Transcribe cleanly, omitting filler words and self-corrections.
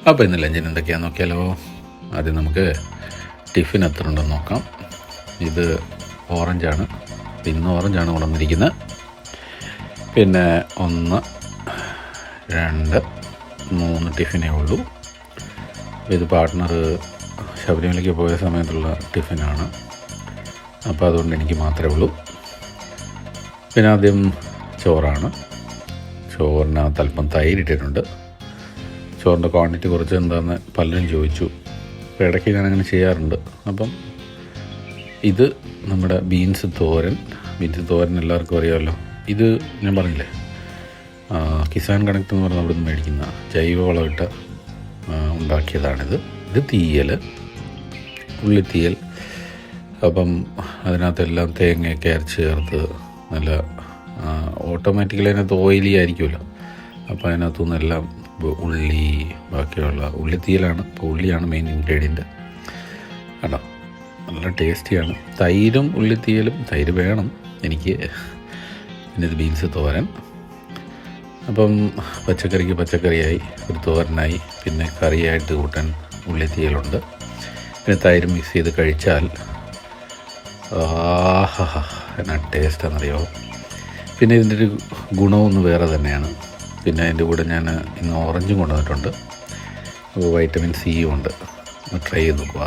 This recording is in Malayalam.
അപ്പോൾ ഇന്ന് ലഞ്ചിന് എന്തൊക്കെയാണെന്ന് നോക്കിയാലോ. ആദ്യം നമുക്ക് ടിഫിൻ എത്ര ഉണ്ടെന്ന് നോക്കാം. ഇത് ഓറഞ്ചാണ്, ഇന്ന് ഓറഞ്ചാണ് കൊണ്ടുവന്നിരിക്കുന്നത്. പിന്നെ 1 2 3 ടിഫിനേ ഉള്ളൂ. ഇത് പാർട്ട്ണർ ശബരിമലയ്ക്ക് പോയ സമയത്തുള്ള ടിഫിനാണ്, അപ്പോൾ അതുകൊണ്ട് എനിക്ക് മാത്രമേ ഉള്ളൂ. പിന്നെ ആദ്യം ചോറാണ്. ചോറിനകത്ത് അല്പം തൈരിട്ടിട്ടുണ്ട്. ചോറിൻ്റെ ക്വാണ്ടിറ്റി കുറച്ച് എന്താണെന്ന് പലരും ചോദിച്ചു. അപ്പോൾ ഇടയ്ക്ക് ഞാനങ്ങനെ ചെയ്യാറുണ്ട്. അപ്പം ഇത് നമ്മുടെ ബീൻസ് തോരൻ എല്ലാവർക്കും അറിയാമല്ലോ. ഇത് ഞാൻ പറഞ്ഞില്ലേ, കിസാൻ കണക്ട് എന്ന് പറഞ്ഞാൽ അവിടെ നിന്ന് മേടിക്കുന്ന ജൈവവളമിട്ട് ഉണ്ടാക്കിയതാണിത്. ഇത് തീയൽ, ഉള്ളിത്തീയൽ. അപ്പം അതിനകത്തെല്ലാം തേങ്ങയൊക്കെ അരച്ച് ചേർത്ത് നല്ല ഓട്ടോമാറ്റിക്കലി അതിനകത്ത് ഓയിലി ആയിരിക്കുമല്ലോ. അപ്പോൾ അതിനകത്തുനിന്ന് എല്ലാം ഉള്ളി, ബാക്കിയുള്ള ഉള്ളിത്തീയലാണ്. അപ്പോൾ ഉള്ളിയാണ് മെയിൻ ഇൻഗ്രീഡിയൻറ്റ് കേട്ടോ. നല്ല ടേസ്റ്റിയാണ്. തൈരും ഉള്ളിത്തീയലും, തൈര് വേണം എനിക്ക്. പിന്നെ ഇത് ബീൻസ് തോരൻ. അപ്പം പച്ചക്കറിക്ക് പച്ചക്കറിയായി, ഒരു തോരനായി, പിന്നെ കറിയായിട്ട് കൂട്ടാൻ ഉള്ളിത്തീയലുണ്ട്. പിന്നെ തൈര് മിക്സ് ചെയ്ത് കഴിച്ചാൽ എന്നാ ടേസ്റ്റാണെന്നറിയോ. പിന്നെ ഇതിൻ്റെ ഒരു ഗുണമൊന്ന് വേറെ തന്നെയാണ്. പിന്നെ അതിൻ്റെ കൂടെ ഞാൻ ഇന്ന് ഓറഞ്ചും കൊണ്ടുവന്നിട്ടുണ്ട്. അപ്പോൾ വൈറ്റമിൻ സിയും ഉണ്ട്. ട്രൈ ചെയ്ത് നോക്കുക.